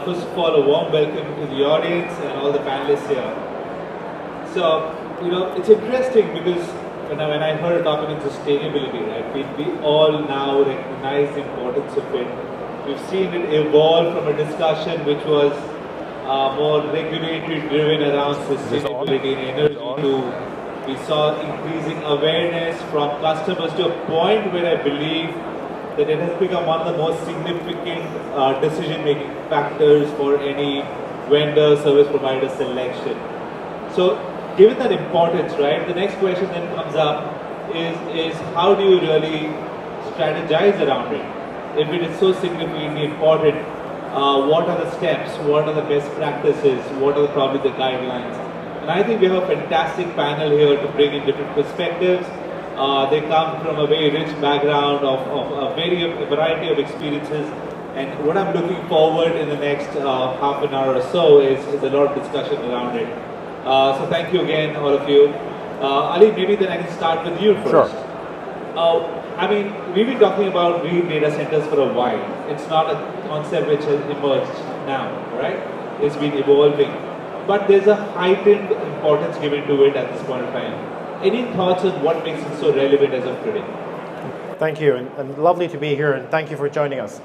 First of all, a warm welcome to the audience and all the panelists here. So, it's interesting because when I heard a topic on sustainability, right, we all now recognize the importance of it. We've seen it evolve from a discussion which was more regulatory driven around sustainability and energy to we saw increasing awareness from customers to a point where I believe that it has become one of the most significant decision-making factors for any vendor service provider selection. So, given that importance, right, the next question then comes up is how do you really strategize around it? If it is so significantly important, what are the steps? What are the best practices? What are probably the guidelines? And I think we have a fantastic panel here to bring in different perspectives. They come from a very rich background of a variety of experiences. And what I'm looking forward in the next half an hour or so is a lot of discussion around it. So thank you again, all of you. Ali, maybe then I can start with you first. Sure. I mean, we've been talking about green data centers for a while. It's not a concept which has emerged now, right? It's been evolving. But there's a heightened importance given to it at this point in time. Any thoughts on what makes it so relevant as of today? Thank you, and lovely to be here, and thank you for joining us.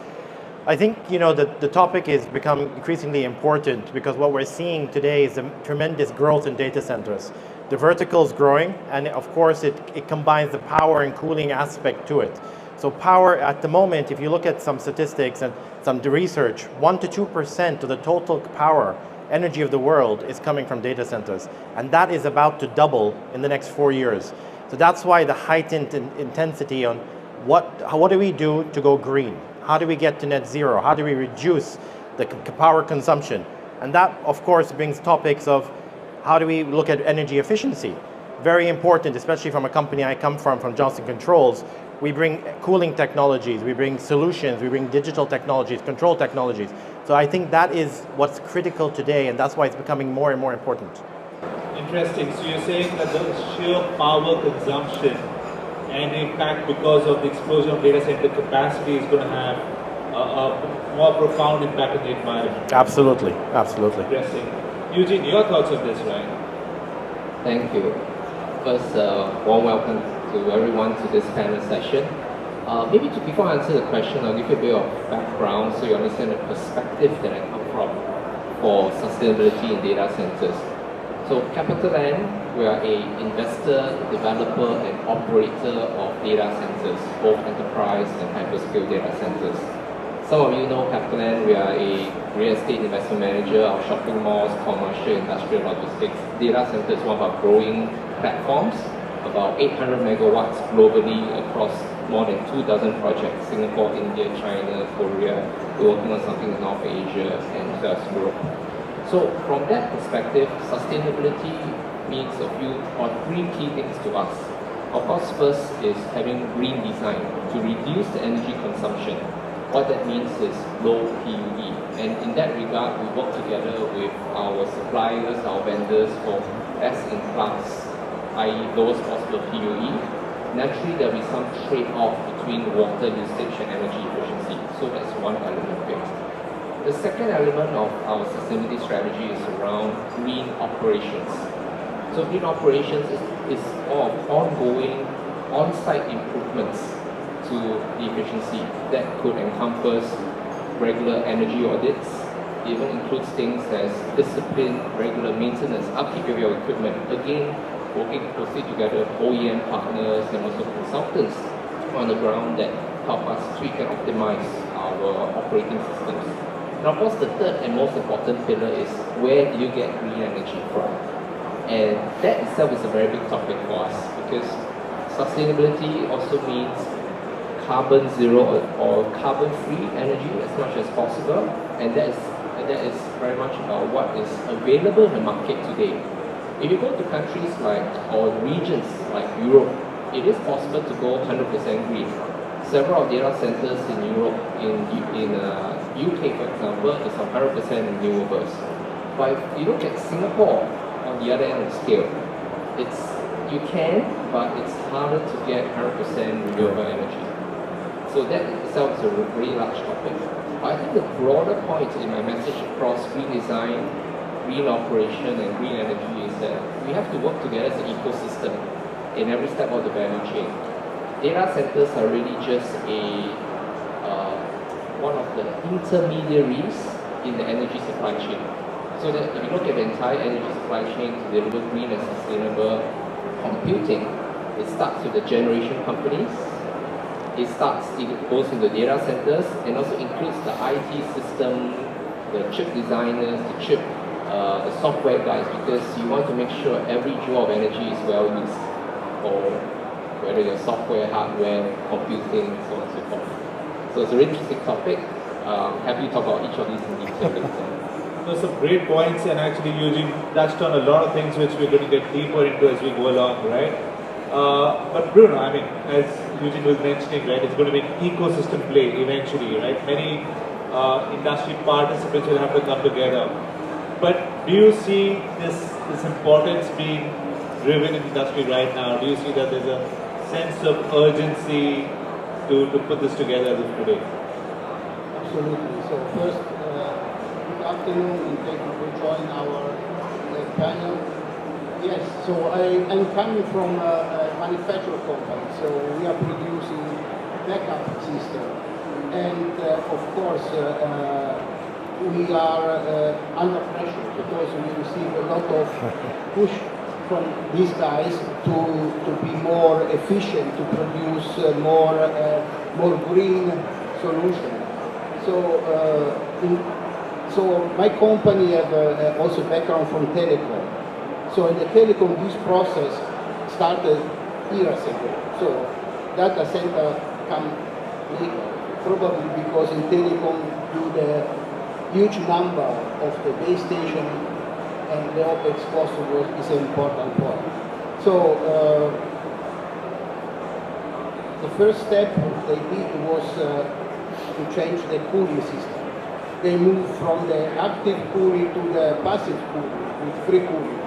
I think, the topic has become increasingly important because what we're seeing today is a tremendous growth in data centers. The vertical is growing, and of course it combines the power and cooling aspect to it. So power at the moment, if you look at some statistics and some research, 1 to 2% of the total power energy of the world is coming from data centers, and that is about to double in the next 4 years. So that's why the heightened intensity on what do we do to go green? How do we get to net zero? How do we reduce the power consumption? And that, of course, brings topics of how do we look at energy efficiency? Very important, especially from a company I come from Johnson Controls. We bring cooling technologies, we bring solutions, we bring digital technologies, control technologies. So I think that is what's critical today, and that's why it's becoming more and more important. Interesting. So you're saying that the sheer power consumption and impact because of the explosion of data center capacity is going to have a more profound impact on the environment. Absolutely, absolutely. Interesting. Eugene, your thoughts on this, right? Thank you. First, warm welcome to everyone to this panel session. Before I answer the question, I'll give you a bit of background so you understand the perspective that I come from for sustainability in data centers. So CapitaLand, we are an investor, developer, and operator of data centers, both enterprise and hyperscale data centers. Some of you know CapitaLand, we are a real estate investment manager. Our shopping malls, commercial, industrial, logistics. Data center is one of our growing platforms, about 800 megawatts globally across more than 2,000 projects, Singapore, India, China, Korea. We're working on something in North Asia and as well as Europe. So from that perspective, sustainability means three key things to us. Of course, first is having green design to reduce the energy consumption. What that means is low PUE. And in that regard, we work together with our suppliers, our vendors for best in class, i.e. lowest possible PUE. Naturally, there will be some trade-off between water usage and energy efficiency. So that's one element of it. The second element of our sustainability strategy is around green operations. So green operations is all ongoing on-site improvements to the efficiency that could encompass regular energy audits, even includes things as discipline, regular maintenance, upkeep of your equipment. Again, working closely together with OEM partners and also consultants on the ground that help us tweak and optimize our operating systems. And of course, the third and most important pillar is where do you get green energy from? And that itself is a very big topic for us because sustainability also means carbon zero or carbon free energy as much as possible, and that is very much about what is available in the market today. If you go to countries or regions like Europe, it is possible to go 100% green. Several data centers in Europe, in UK for example, is 100% renewables. But if you look at Singapore on the other end of the scale, you can, but it's harder to get 100% renewable energy. So that itself is a really large topic. I think the broader point in my message across green design, green operation, and green energy is that we have to work together as an ecosystem in every step of the value chain. Data centers are really just one of the intermediaries in the energy supply chain. So that if you look at the entire energy supply chain to deliver green and sustainable computing, it starts with the generation companies, it goes into data centers, and also includes the IT system, the chip designers, the software guys, because you want to make sure every joule of energy is well used, or whether your software, hardware, computing, so on and so forth. So it's a really interesting topic. Happy to talk about each of these in detail later. Those some great points, and actually Eugene touched on a lot of things which we're going to get deeper into as we go along, right? But Bruno, I mean, as Eugene was mentioning, right, it's going to be an ecosystem play eventually, right? Many industry participants will have to come together. But do you see this importance being driven in the industry right now? Do you see that there's a sense of urgency to put this together as of today? Absolutely. So first, good afternoon and thank you for joining our panel. Yes, so I'm coming from a manufacturing company, so we are producing backup system. And of course, we are under pressure because we receive a lot of push from these guys to be more efficient, to produce more green solution. So my company have also background from telecom. So in the telecom, this process started years ago. So data center come later, probably because in telecom due the huge number of the base station and the OpEx cost is an important point. So the first step they did was to change the cooling system. They moved from the active cooling to the passive cooling with free cooling.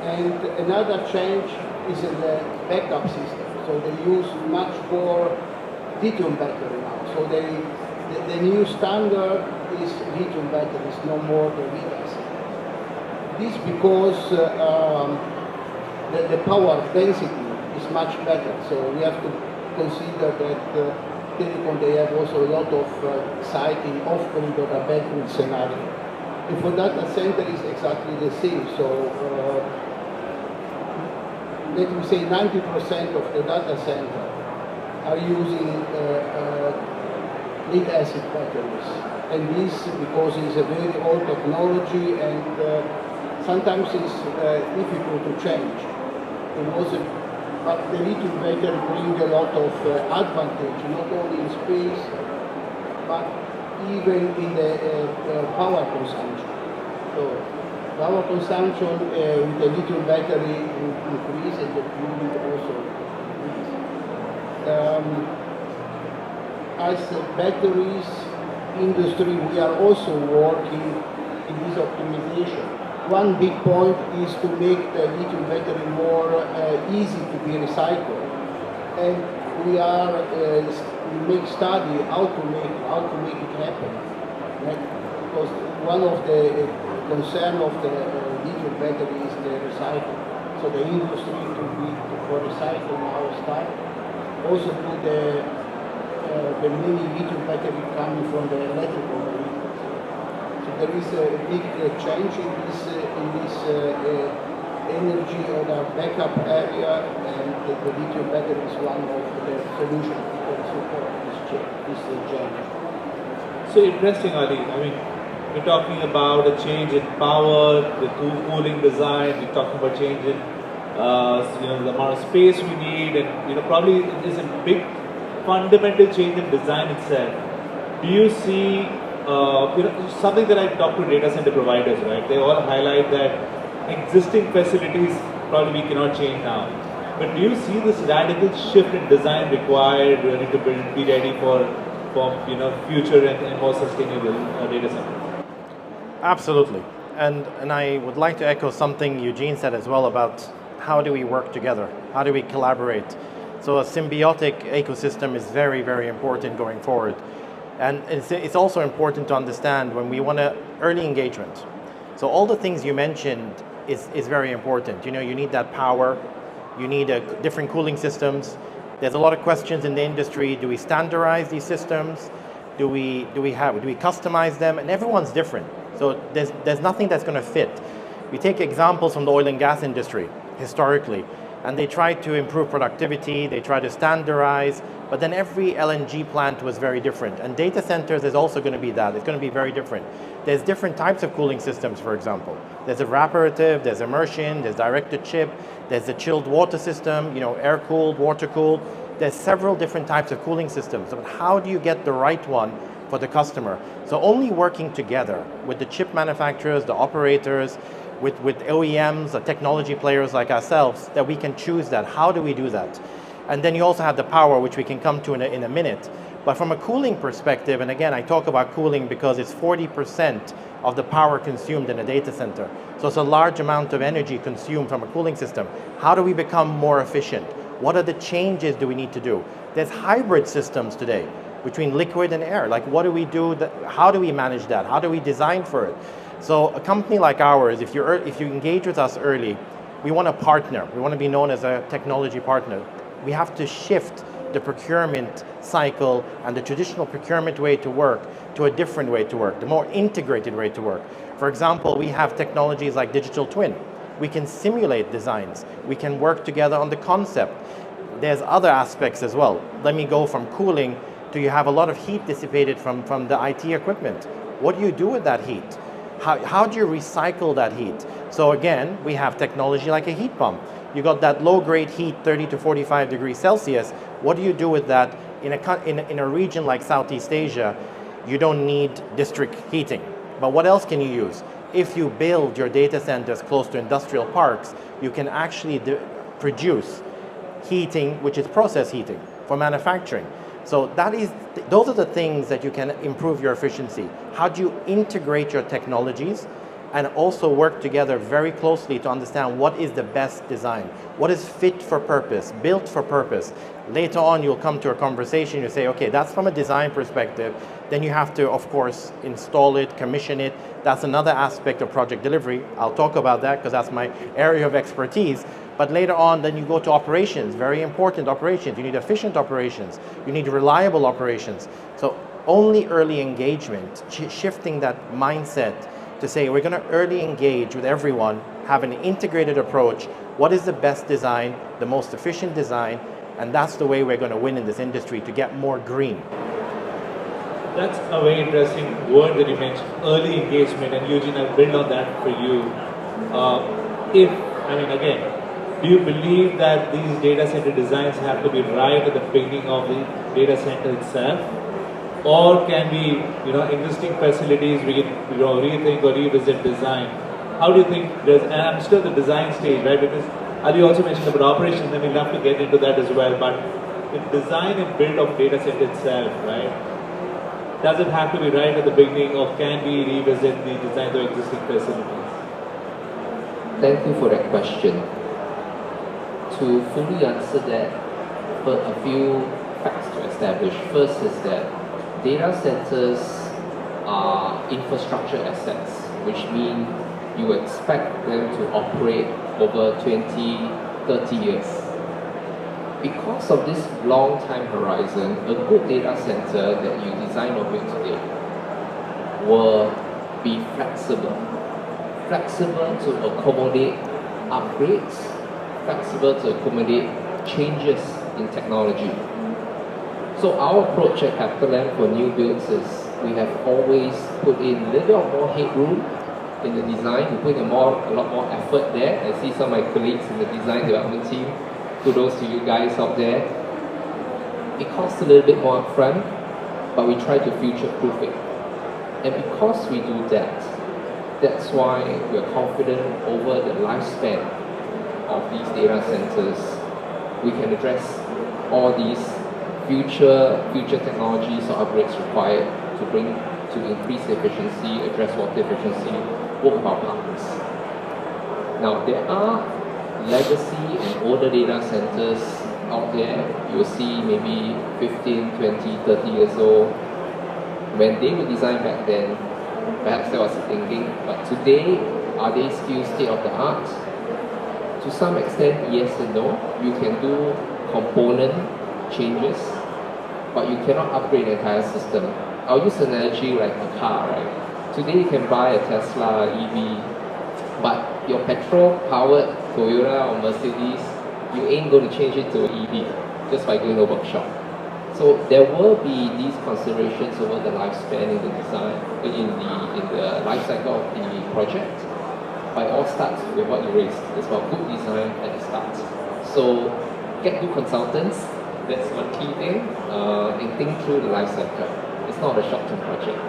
And another change is in the backup system. So they use much more lithium battery now. So the new standard is lithium batteries, no more the lead acid. This because the power density is much better. So we have to consider that telecom, they have also a lot of site in off-grid or a backgrid scenario. And for data center is exactly the same. So let me say 90% of the data center are using lead acid batteries. And this because it's a very old technology and sometimes it's difficult to change. But the lithium battery bring a lot of advantage, not only in space, but even in the power consumption. So power consumption with the lithium battery will increase and the cooling also increase. As batteries industry, we are also working in this optimization. One big point is to make the lithium battery more easy to be recycled, and we make study how to make it happen. Right? Because one of the concern of the lithium battery is the recycling. So the industry for recycling now start. Also to the many lithium battery coming from the electrical vehicles. There is a big change in this energy or the backup area, and the lithium battery is one of the solutions to support this change. So interesting, Ali. I mean, we're talking about a change in power, the cooling design. We're talking about change in the amount of space we need, and probably it is a big fundamental change in design itself. Do you see something that I talk to data center providers, right? They all highlight that existing facilities probably we cannot change now. But do you see this radical shift in design required really to be ready for future and more sustainable data centers? Absolutely. And I would like to echo something Eugene said as well about how do we work together? How do we collaborate? So a symbiotic ecosystem is very, very important going forward. And it's also important to understand when we want to early engagement. So all the things you mentioned is very important. You know, you need that power, you need different cooling systems. There's a lot of questions in the industry. Do we standardize these systems? Do we customize them? And everyone's different. So there's nothing that's going to fit. We take examples from the oil and gas industry historically, and they try to improve productivity, they try to standardize, but then every LNG plant was very different. And data centers is also going to be that. It's going to be very different. There's different types of cooling systems, for example. There's evaporative, there's immersion, there's direct-to-chip, there's the chilled water system, you know, air-cooled, water-cooled. There's several different types of cooling systems. But how do you get the right one for the customer? So only working together with the chip manufacturers, the operators, with OEMs, the technology players like ourselves, that we can choose that. How do we do that? And then you also have the power, which we can come to in a minute. But from a cooling perspective, and again, I talk about cooling because it's 40% of the power consumed in a data center. So it's a large amount of energy consumed from a cooling system. How do we become more efficient? What are the changes do we need to do? There's hybrid systems today between liquid and air. Like, what do we do? How do we manage that? How do we design for it? So a company like ours, if you engage with us early, we want to partner. We want to be known as a technology partner. We have to shift the procurement cycle and the traditional procurement way to work to a different way to work, the more integrated way to work. For example, we have technologies like digital twin. We can simulate designs. We can work together on the concept. There's other aspects as well. Let me go from cooling to you have a lot of heat dissipated from the IT equipment. What do you do with that heat? How do you recycle that heat? So again, we have technology like a heat pump. You got that low-grade heat, 30 to 45 degrees Celsius. What do you do with that in a region like Southeast Asia? You don't need district heating. But what else can you use? If you build your data centers close to industrial parks, you can actually produce heating, which is process heating for manufacturing. So those are the things that you can improve your efficiency. How do you integrate your technologies and also work together very closely to understand what is the best design, what is fit for purpose, built for purpose. Later on, you'll come to a conversation, you say, okay, that's from a design perspective. Then you have to, of course, install it, commission it. That's another aspect of project delivery. I'll talk about that because that's my area of expertise. But later on, then you go to operations, very important operations. You need efficient operations. You need reliable operations. So only early engagement, shifting that mindset to say we're going to early engage with everyone, have an integrated approach. What is the best design, the most efficient design? And that's the way we're going to win in this industry to get more green. That's a very interesting word that you mentioned, early engagement. And Eugene, I'll build on that for you. Do you believe that these data center designs have to be right at the beginning of the data center itself? Or can we, existing facilities, we can rethink or revisit design? How do you think, and I'm still the design stage, right? Because Ali also mentioned about operations, and we'll have to get into that as well. But the design and build of data center itself, right? Does it have to be right at the beginning, or can we revisit the design of existing facilities? Thank you for that question. To fully answer that, but a few facts to establish. First is that data centers are infrastructure assets, which mean you expect them to operate over 20, 30 years. Because of this long time horizon, a good data center that you design or build today will be flexible. Flexible to accommodate upgrades, flexible to accommodate changes in technology. So our approach at CapitaLand for new builds is we have always put in a little bit more headroom in the design. We put a lot more effort there. I see some of my colleagues in the design development team. Kudos to you guys out there. It costs a little bit more upfront, but we try to future-proof it. And because we do that, that's why we're confident over the lifespan of these data centers, we can address all these future technologies or upgrades required to increase efficiency, address water efficiency, work with our partners. Now, there are legacy and older data centers out there. You will see maybe 15, 20, 30 years old. When they were designed back then, perhaps there was thinking, but today, are they still state of the art? To some extent, yes and no. You can do component changes, but you cannot upgrade the entire system. I'll use an analogy like a car, right? Today you can buy a Tesla EV, but your petrol-powered Toyota or Mercedes, you ain't going to change it to an EV just by doing a workshop. So there will be these considerations over the lifespan in the design, in the life cycle of the project. But it all starts with what you raised. It's about good design at the start. So get good consultants. That's one key thing. And think through the life cycle. It's not a short-term project.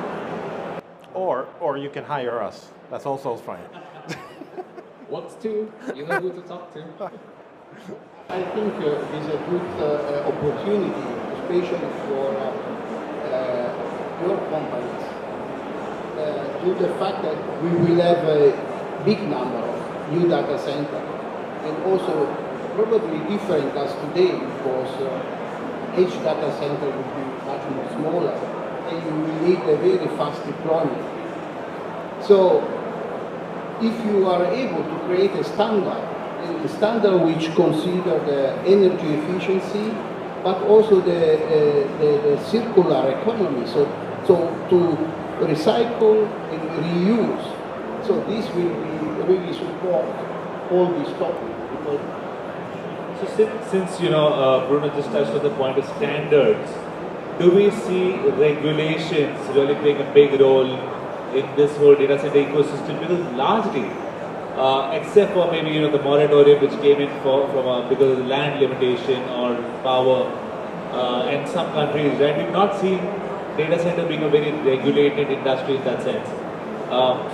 Or you can hire us. That's also fine. Works too. You know who to talk to. I think it's a good opportunity, especially for your companies, due to the fact that we will have a big number of new data centers, and also probably different as today, because each data center will be much more smaller, and you will need a very fast deployment. So, if you are able to create a standard which consider the energy efficiency, but also the circular economy, so to recycle and reuse. So this will be really support all these topics. So since Bruno just touched on the point of standards, do we see regulations really playing a big role in this whole data center ecosystem? Because largely, except for maybe the moratorium which came in because of the land limitation or power, and some countries, right, we've not seen data center being a very regulated industry in that sense.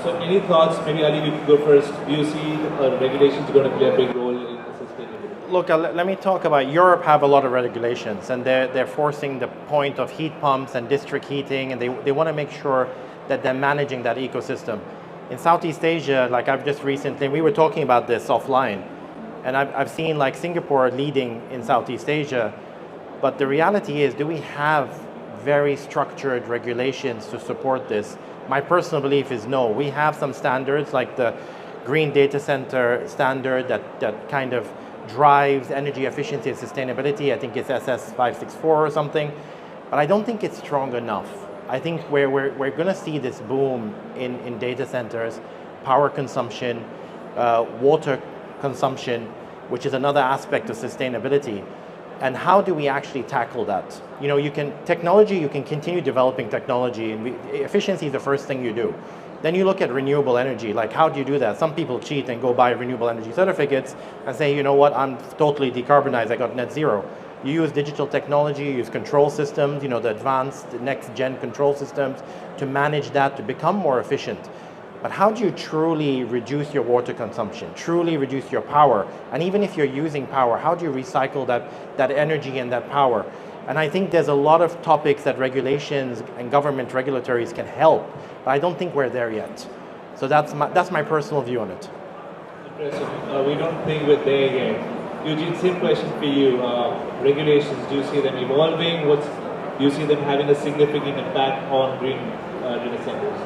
So any thoughts? Maybe Ali, you can go first. Do you see regulations going to play a big role in the sustainability? Look, let me talk about Europe. Have a lot of regulations, and they're forcing the point of heat pumps and district heating, and they want to make sure that they're managing that ecosystem. In Southeast Asia, like I've just recently, we were talking about this offline, and I've seen like Singapore leading in Southeast Asia, but the reality is, do we have very structured regulations to support this? My personal belief is no. We have some standards like the Green Data Center standard that kind of drives energy efficiency and sustainability. I think it's SS564 or something, but I don't think it's strong enough. I think we're going to see this boom in data centers, power consumption, water consumption, which is another aspect of sustainability. And how do we actually tackle that? You can continue developing technology, and efficiency is the first thing you do. Then you look at renewable energy, like how do you do that? Some people cheat and go buy renewable energy certificates and say, you know what, I'm totally decarbonized, I got net zero. You use digital technology, you use control systems, the advanced next-gen control systems to manage that, to become more efficient. But how do you truly reduce your water consumption, truly reduce your power? And even if you're using power, how do you recycle that energy and that power? And I think there's a lot of topics that regulations and government regulatories can help, but I don't think we're there yet. So that's my personal view on it. Impressive. We don't think we're there yet. Eugene, same question for you. Regulations, do you see them evolving? Do you see them having a significant impact on green data centers?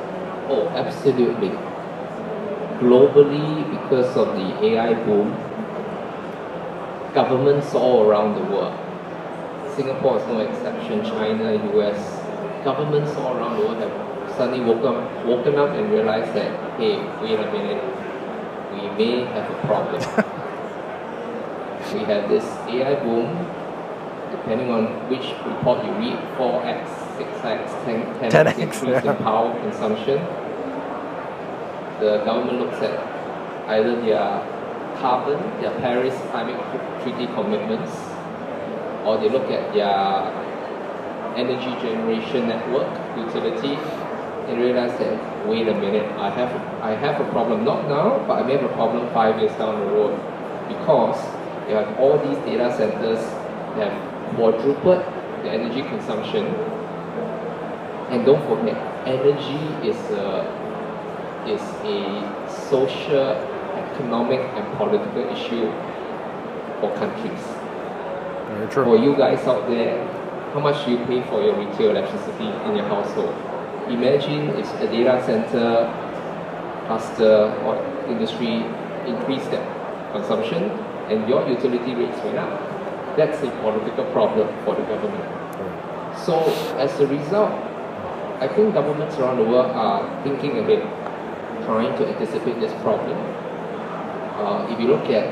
Oh, absolutely. Globally, because of the AI boom, governments all around the world, Singapore is no exception, China, US, governments all around the world have suddenly woken up and realized that, hey, wait a minute, we may have a problem. We have this AI boom, depending on which report you read, 4x, 6x, 10x increase in power consumption. The government looks at either their carbon, their Paris climate treaty commitments, or they look at their energy generation network, utility, and realize that, wait a minute, I have a problem, not now, but I may have a problem 5 years down the road, because you have all these data centers that have quadrupled the energy consumption. And don't forget, energy is a social, economic, and political issue for countries. Very true. For you guys out there, how much do you pay for your retail electricity in your household? Imagine if a data center cluster or industry increased their consumption and your utility rates went up. That's a political problem for the government. So as a result, I think governments around the world are thinking ahead, trying to anticipate this problem. If you look at,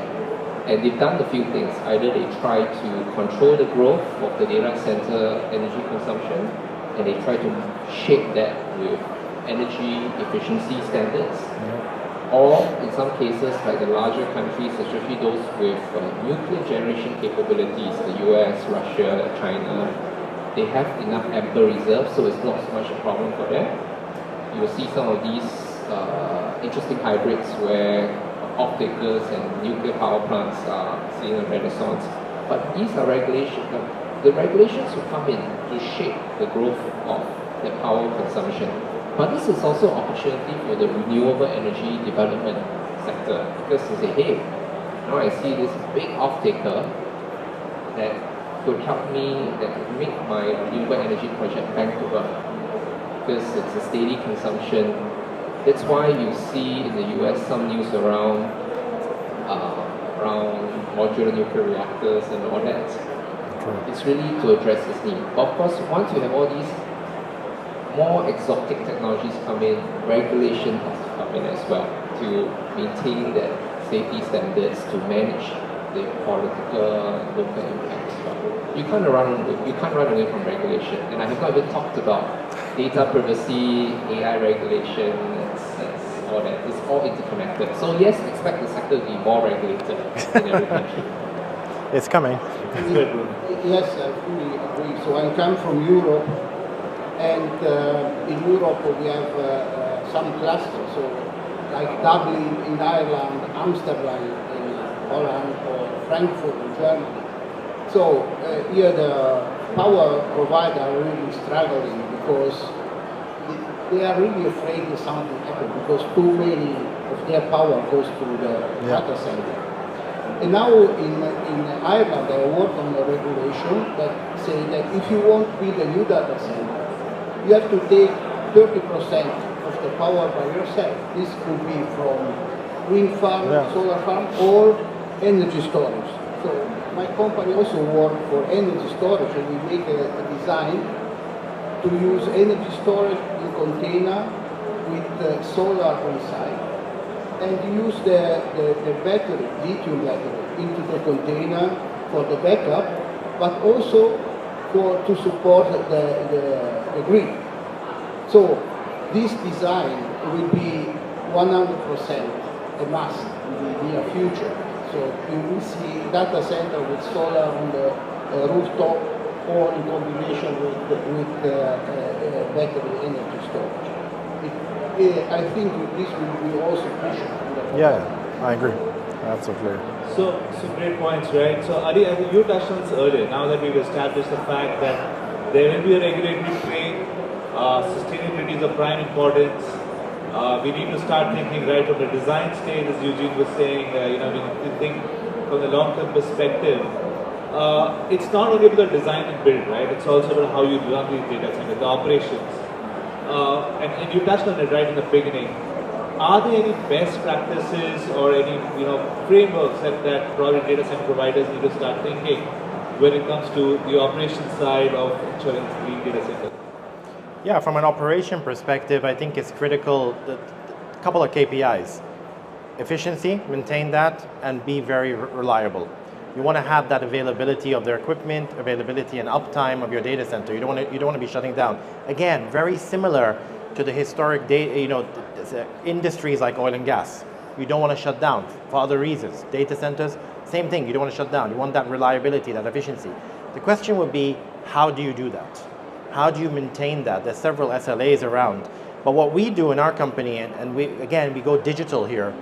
and they've done a few things, either they try to control the growth of the data center energy consumption, and they try to shape that with energy efficiency standards, or in some cases, like the larger countries, especially those with nuclear generation capabilities, the US, Russia, China, they have enough ample reserves, so it's not so much a problem for them. You will see some of these interesting hybrids where off-takers and nuclear power plants are seeing a renaissance. But these are regulations. The regulations will come in to shape the growth of the power consumption. But this is also an opportunity for the renewable energy development sector, because they say, hey, now I see this big off-taker that could help me, that could make my renewable energy project back to earth, because it's a steady consumption. That's why you see in the US some news around modular nuclear reactors and all that. It's really to address this need. But of course, once you have all these more exotic technologies come in, regulation has to come in as well to maintain that safety standards, to manage the political and local impact as well. You can't run away from regulation. And I have not even talked about data privacy, AI regulation, all that. It's all interconnected. So yes, expect the sector to be more regulated in every country. It's coming. Yes, I fully agree. So I come from Europe, and in Europe we have some clusters. So like Dublin in Ireland, Amsterdam in Holland, or Frankfurt in Germany. So here the power providers are really struggling because they are really afraid that something happens because too many of their power goes to the data center. And now in Ireland, they work on a regulation that say that if you want to build a new data center, you have to take 30% of the power by yourself. This could be from wind farm, solar farm, or energy storage. So my company also works for energy storage, and we make a design to use energy storage in container with solar inside, and use the battery, lithium battery, into the container for the backup, but also to support the grid. So this design will be 100% a must in the near future. So you will see data center with solar on the rooftop or in combination with battery energy storage. I think this will be also pushed. Yeah, I agree. Absolutely. So great points, right? So Adi, I think you touched on this earlier. Now that we've established the fact that there will be a regulatory frame, sustainability is of prime importance. We need to start thinking right from the design stage, as Eugene was saying. We need to think from the long-term perspective. It's not only about the design and build, right? It's also about how you run these data centers, the operations. And you touched on it right in the beginning. Are there any best practices or any frameworks that probably data center providers need to start thinking when it comes to the operation side of ensuring green data center? Yeah, from an operation perspective, I think it's critical that a couple of KPIs. Efficiency, maintain that, and be very reliable. You want to have that availability of their equipment, availability and uptime of your data center. You don't want to be shutting down. Again, very similar to the historic industries like oil and gas. You don't want to shut down for other reasons. Data centers, same thing. You don't want to shut down. You want that reliability, that efficiency. The question would be, how do you do that? How do you maintain that? There's several SLAs around. But what we do in our company, and we go digital here,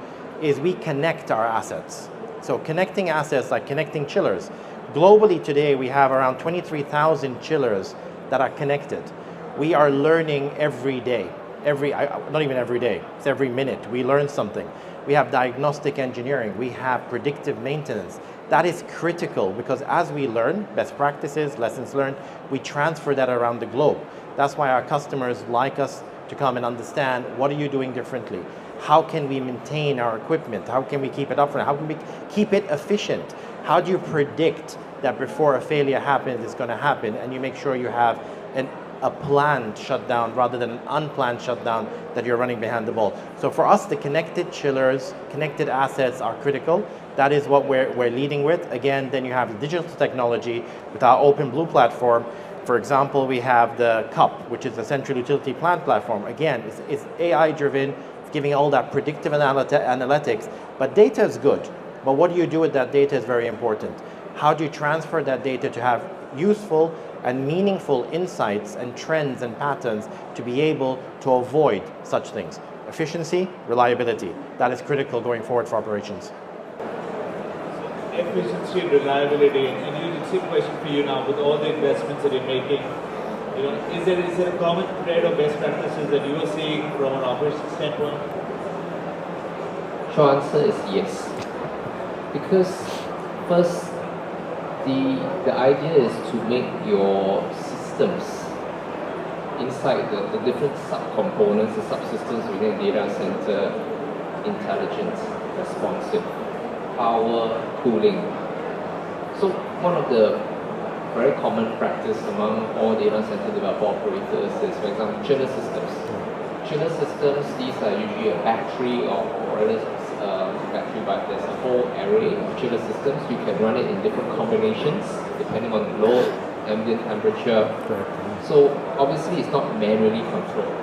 is we connect our assets. So connecting assets like connecting chillers. Globally today, we have around 23,000 chillers that are connected. We are learning every day. Not even every day, it's every minute. We learn something. We have diagnostic engineering. We have predictive maintenance. That is critical because as we learn best practices, lessons learned, we transfer that around the globe. That's why our customers like us to come and understand, what are you doing differently? How can we maintain our equipment? How can we keep it up? How can we keep it efficient? How do you predict that before a failure happens, it's going to happen, and you make sure you have a planned shutdown rather than an unplanned shutdown that you're running behind the ball. So for us, the connected chillers, connected assets are critical. That is what we're leading with. Again, then you have the digital technology with our OpenBlue platform. For example, we have the CUP, which is the Central Utility Plant platform. Again, it's AI driven, giving all that predictive analytics, but data is good. But what do you do with that data is very important. How do you transfer that data to have useful and meaningful insights and trends and patterns to be able to avoid such things? Efficiency, reliability, that is critical going forward for operations. Efficiency, reliability, and it's a question for you now with all the investments that you're making. Is there a common thread of best practices that you are seeing from an operations standpoint? Short answer is yes. Because first, the idea is to make your systems inside the different subcomponents, the subsystems within a data center, intelligent, responsive, power, cooling. So one of the very common practice among all data center developer operators is, for example, chiller systems. Chiller systems, these are usually a battery or battery, but there's a whole array of chiller systems. You can run it in different combinations depending on load, ambient temperature. So obviously it's not manually controlled.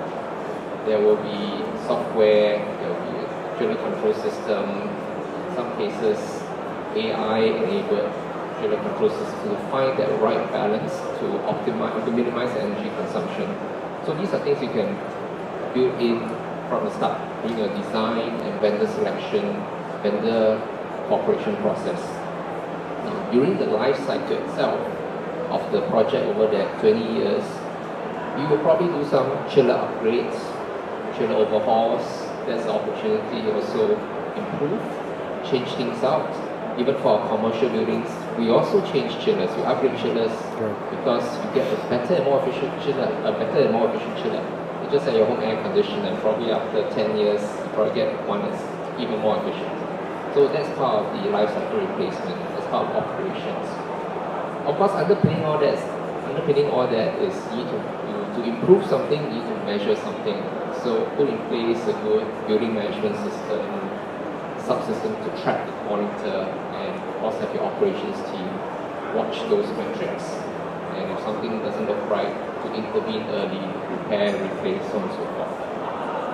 There will be software, there will be a chiller control system, in some cases AI-enabled chiller control system to find that right balance to optimize, to minimize energy consumption. So these are things you can build in from the start, in your design and vendor selection, vendor cooperation process. Now, during the life cycle itself of the project over that 20 years, you will probably do some chiller upgrades, chiller overhauls. There's an opportunity to also improve, change things out. Even for our commercial buildings, we also change chillers. We upgrade chillers because you get a better and more efficient chiller, just at your home air conditioner, and probably after 10 years, you probably get one that's even more efficient. So that's part of the life cycle replacement, that's part of operations. Of course, underpinning all that is you need to improve something, you need to measure something. So put in place a good building management system, subsystem to track, monitor, and of course have your operations team watch those metrics. And if something doesn't look right, to intervene early, repair, replace, so on and so forth.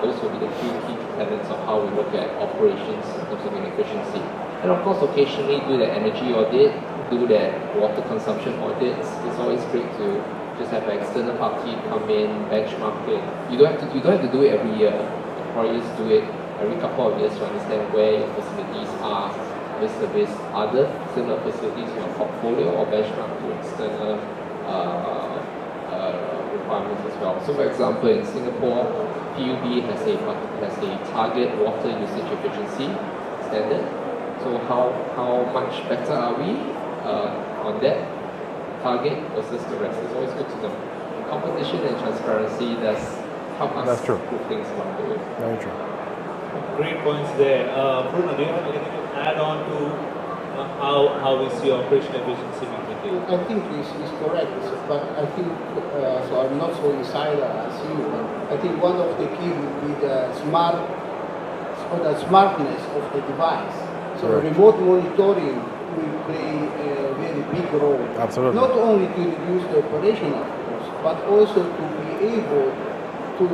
Those will be the few key tenets of how we look at operations in terms of efficiency. And of course, occasionally do the energy audit, do that water consumption audits. It's always great to just have an external party come in, benchmark it. You don't have to do it every year. You probably just do it every couple of years to understand where your facilities are vis-a-vis other similar facilities in your portfolio, or benchmark to external requirements as well. So for example, in Singapore, PUB has a target water usage efficiency standard. So how much better are we on that target versus the rest? It's always good to know. Competition and transparency does help us improve things along the way. Very true. Great points there. Bruno, do you have anything to add on to how we see operational efficiency being maintained? I think this is correct, but I think, so I'm not so insider as you, I think one of the key will be the smartness of the device. So remote monitoring will play a very big role. Absolutely. Not only to reduce the operational cost, but also to be able to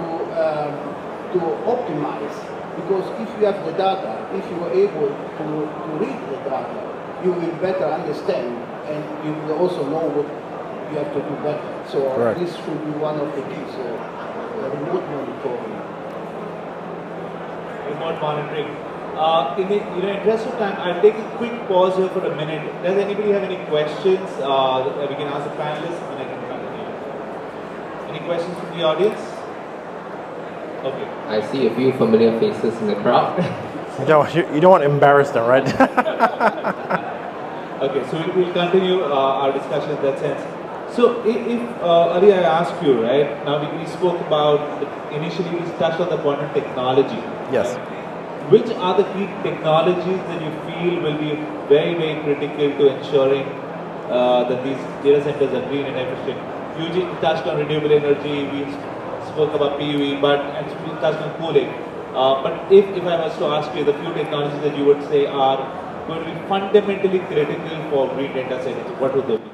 optimize. Because if you have the data, if you are able to read the data, you will better understand, and you will also know what you have to do better. So this should be one of the keys. So remote monitoring. Remote monitoring. In the interest of time, I'll take a quick pause here for a minute. Does anybody have any questions that we can ask the panelists, and I can continue? Any questions from the audience? Okay. I see a few familiar faces in the crowd. You don't want to embarrass them, right? Okay, so we'll continue our discussion in that sense. So if earlier I asked you, right, now we spoke about, initially we touched on the point of technology. Yes. Right? Which are the key technologies that you feel will be very, very critical to ensuring that these data centers are green and efficient? You touched on renewable energy, we spoke about PUE, and we touched on cooling. But if I was to ask you the few technologies that you would say are going to be fundamentally critical for green data centers, what would they be?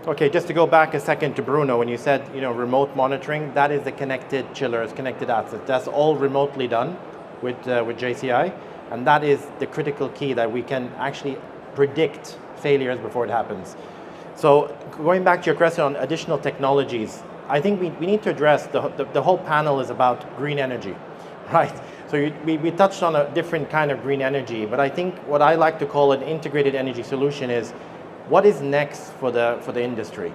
Okay, just to go back a second to Bruno, when you said, remote monitoring, that is the connected chillers, connected assets. That's all remotely done with JCI, and that is the critical key that we can actually predict failures before it happens. So going back to your question on additional technologies, I think we need to address, the whole panel is about green energy, right? So we touched on a different kind of green energy, but I think what I like to call an integrated energy solution is, what is next for the industry?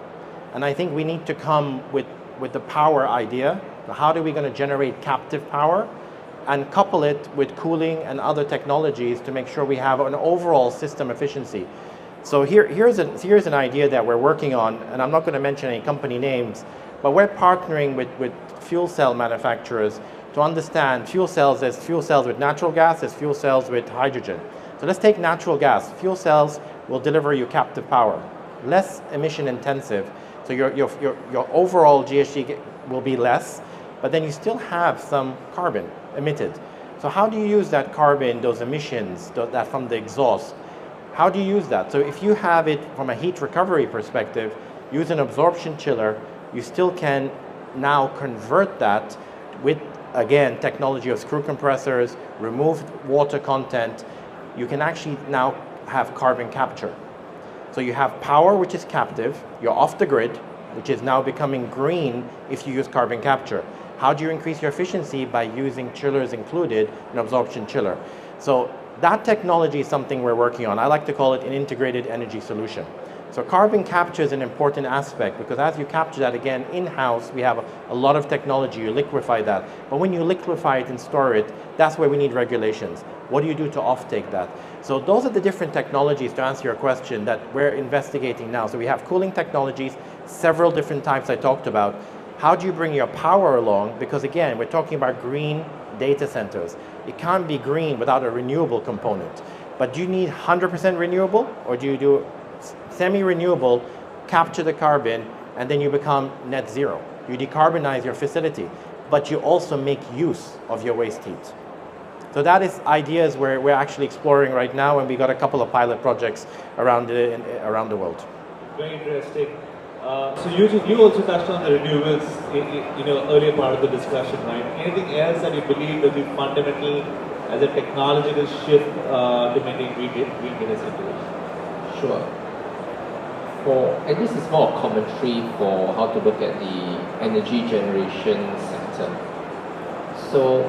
And I think we need to come with the power idea. How are we going to generate captive power and couple it with cooling and other technologies to make sure we have an overall system efficiency? So here's an idea that we're working on, and I'm not going to mention any company names, but we're partnering with fuel cell manufacturers to understand fuel cells. There's fuel cells with natural gas, there's fuel cells with hydrogen. So let's take natural gas. Fuel cells will deliver you captive power, less emission intensive. So your overall GHG will be less, but then you still have some carbon emitted. So how do you use that carbon, those emissions, that from the exhaust? How do you use that? So if you have it from a heat recovery perspective, use an absorption chiller, you still can now convert that with, again, technology of screw compressors, removed water content. You can actually now have carbon capture. So you have power, which is captive, you're off the grid, which is now becoming green if you use carbon capture. How do you increase your efficiency? By using chillers included, an absorption chiller. So that technology is something we're working on. I like to call it an integrated energy solution. So carbon capture is an important aspect, because as you capture that, again, in-house, we have a lot of technology, you liquefy that. But when you liquefy it and store it, that's where we need regulations. What do you do to offtake that? So those are the different technologies, to answer your question, that we're investigating now. So we have cooling technologies, several different types I talked about. How do you bring your power along? Because again, we're talking about green data centers. It can't be green without a renewable component. But do you need 100% renewable, or do you do semi-renewable, capture the carbon, and then you become net zero? You decarbonize your facility, but you also make use of your waste heat. So that is ideas we're actually exploring right now, and we got a couple of pilot projects around the world. Very interesting. So you also touched on the renewables in earlier part of the discussion, right? Anything else that you believe will be fundamental as a technological shift to maintain green data centers? Sure. And this is more a commentary for how to look at the energy generation sector. So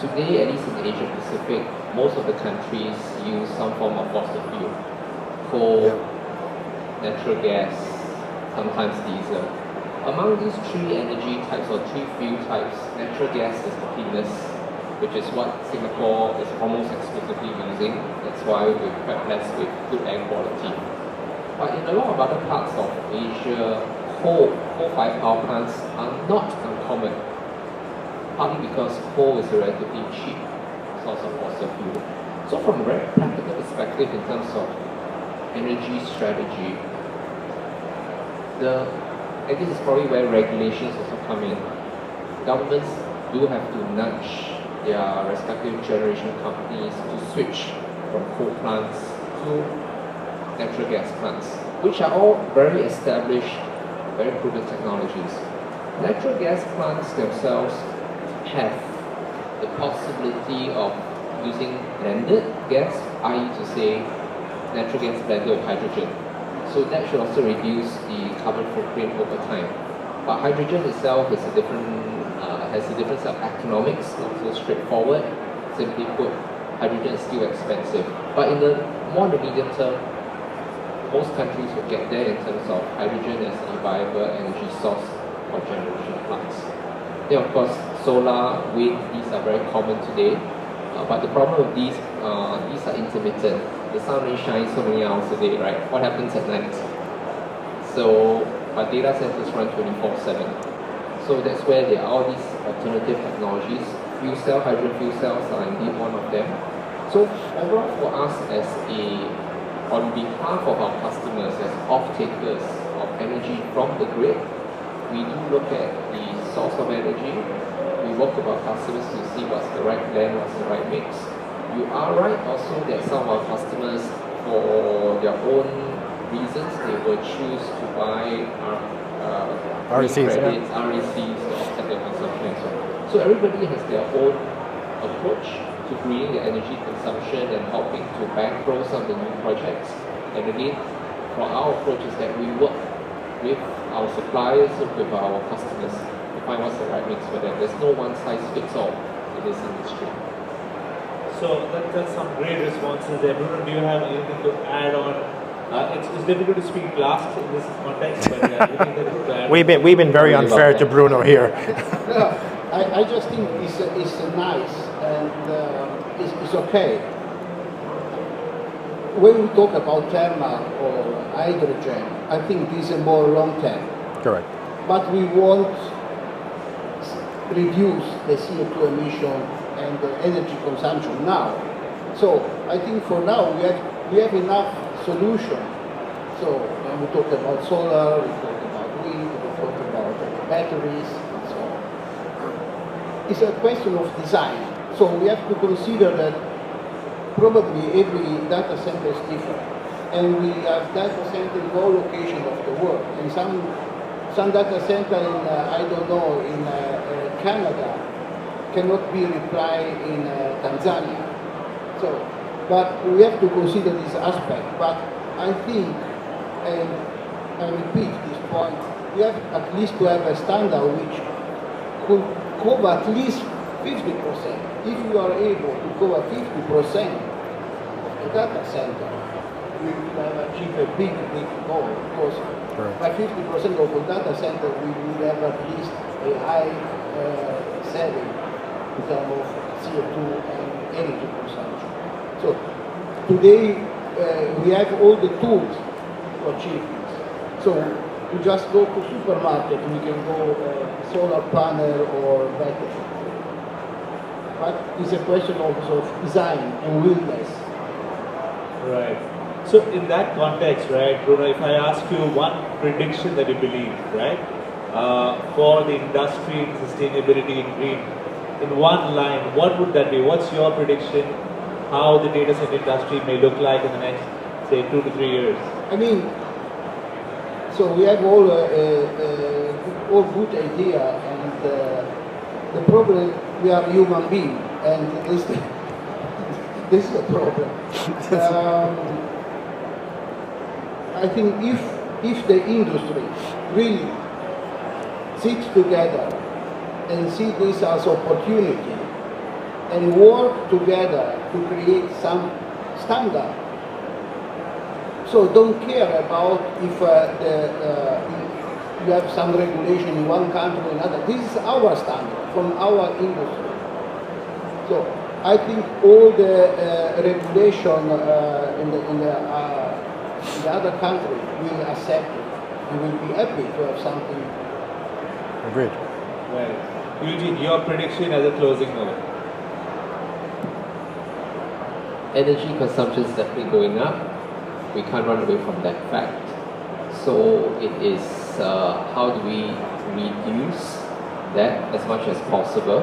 today, at least in Asia Pacific, most of the countries use some form of fossil fuel. Coal, natural gas, sometimes diesel. Among these three energy types or three fuel types, natural gas is the cleanest, which is what Singapore is almost exclusively using. That's why we're quite blessed with good air quality. But in a lot of other parts of Asia, coal-fired power plants are not uncommon, partly because coal is a relatively cheap source of fossil fuel. So from a very practical perspective in terms of energy strategy, and this is probably where regulations also come in. Governments do have to nudge their respective generation companies to switch from coal plants to natural gas plants, which are all very established, very proven technologies. Natural gas plants themselves have the possibility of using blended gas, i.e. to say natural gas blended with hydrogen. So that should also reduce the carbon footprint over time. But hydrogen itself is has a different set of economics, not so straightforward. Simply put, hydrogen is still expensive. But in the medium term, most countries will get there in terms of hydrogen as a viable energy source for generation plants. Then of course, solar, wind, these are very common today. But the problem with these are intermittent. The sun only shines so many hours a day, right? What happens at night? So our data centers run 24/7. So that's where there are all these alternative technologies. Fuel cell, hydrogen fuel cells are indeed one of them. So overall for us on behalf of our customers as off-takers of energy from the grid, we do look at the source of energy. We work with our customers to see what's the right blend, what's the right mix. You are right also that some of our customers, for their own reasons, they will choose to buy RECs, credits, RECs to offset their consumption and so on. So everybody has their own approach to greening their energy consumption and helping to bankroll some of the new projects. And again, for our approach is that we work with our suppliers, with our customers to find what's the right mix for them. There's no one size fits all in this industry. So that's some great responses there. Bruno, do you have anything to add on? It's difficult to speak last in this context, but anything that you add? We've been very unfair to Bruno here. I just think it's nice and it's okay. When we talk about thermal or hydrogen, I think this is more long term. Correct. But we want reduce the CO2 emission and the energy consumption now. So I think for now we have enough solution. So when we talk about solar, we talk about wind, we talk about batteries, and so on. It's a question of design. So we have to consider that probably every data center is different. And we have data center in all locations of the world. And some data center in, I don't know, in Canada cannot be replied in Tanzania. So, but we have to consider this aspect. But I think, and I repeat this point, we have at least to have a standard which could cover at least 50%. If you are able to cover 50% of the data center, we will have achieved a big goal. Because by 50% of the data center, we will have at least a high saving in terms of CO2 and energy consumption. So today we have all the tools to achieve this. So we just go to supermarket, we can go solar panel or battery. But it's a question also of design and willingness. Right. So in that context, right, Bruno, if I ask you one prediction that you believe, right, for the industry in sustainability in green, in one line, what would that be? What's your prediction how the data center industry may look like in the next, say, 2 to 3 years? I mean, so we have all good idea, and the problem, we are human beings, and this is a problem. I think if the industry really sits together and see this as opportunity and work together to create some standard. So don't care about if you have some regulation in one country or another. This is our standard from our industry. So I think all the regulation in the other country will accept it. We will be happy to have something. Agreed. Well, Eugene, your prediction as a closing note. Energy consumption is definitely going up. We can't run away from that fact. So it is how do we reduce that as much as possible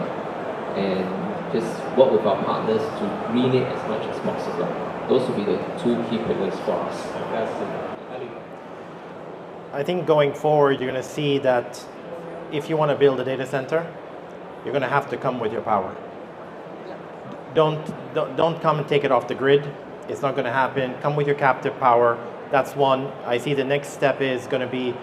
and just work with our partners to green it as much as possible. Those will be the two key pillars for us. Fantastic. Ali. I think going forward, you're going to see that if you want to build a data center, you're going to have to come with your power. Don't come and take it off the grid. It's not going to happen. Come with your captive power. That's one. I see the next step is going to be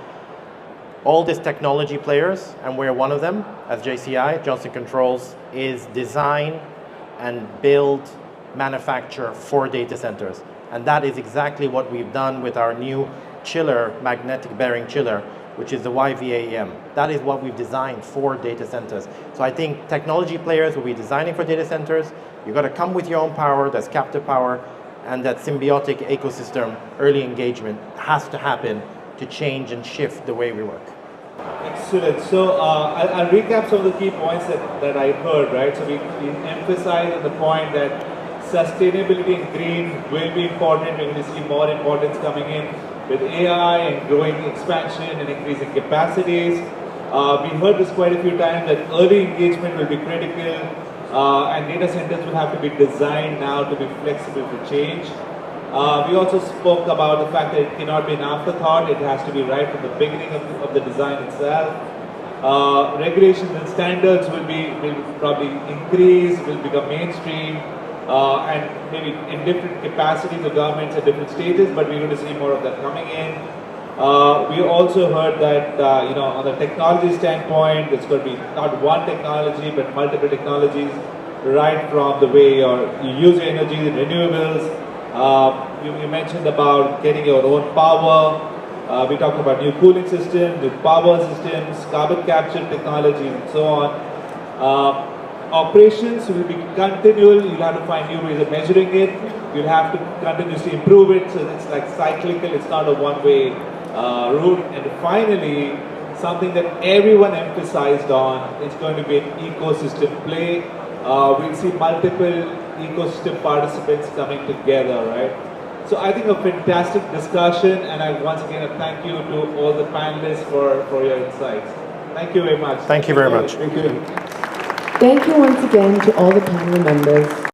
all these technology players, and we're one of them as JCI, Johnson Controls, is design and build, manufacture for data centers. And that is exactly what we've done with our new chiller, magnetic bearing chiller, which is the YVAEM. That is what we've designed for data centers. So I think technology players will be designing for data centers. You've got to come with your own power, that's captive power, and that symbiotic ecosystem, early engagement has to happen to change and shift the way we work. Excellent. So I'll recap some of the key points that I heard, right? So we emphasized on the point that sustainability and green will be important. We're going to see more importance coming in with AI and growing expansion and increasing capacities. We heard this quite a few times that early engagement will be critical and data centers will have to be designed now to be flexible to change. We also spoke about the fact that it cannot be an afterthought, it has to be right from the beginning of the design itself. Regulations and standards will probably increase, will become mainstream, and maybe in different capacities of governments at different stages, but we're going to see more of that coming in. We also heard that on the technology standpoint, it's going to be not one technology, but multiple technologies, right from the way you use your energy, the renewables. You mentioned about getting your own power. We talked about new cooling systems, new power systems, carbon capture technologies, and so on. Operations will be continual. You'll have to find new ways of measuring it. You'll have to continuously improve it. So it's like cyclical. It's not a one-way route. And finally, something that everyone emphasized on is going to be an ecosystem play. We'll see multiple ecosystem participants coming together, right? So I think a fantastic discussion, and I once again thank you to all the panelists for your insights. Thank you very much. Thank you very much. Thank you. Thank you once again to all the panel members.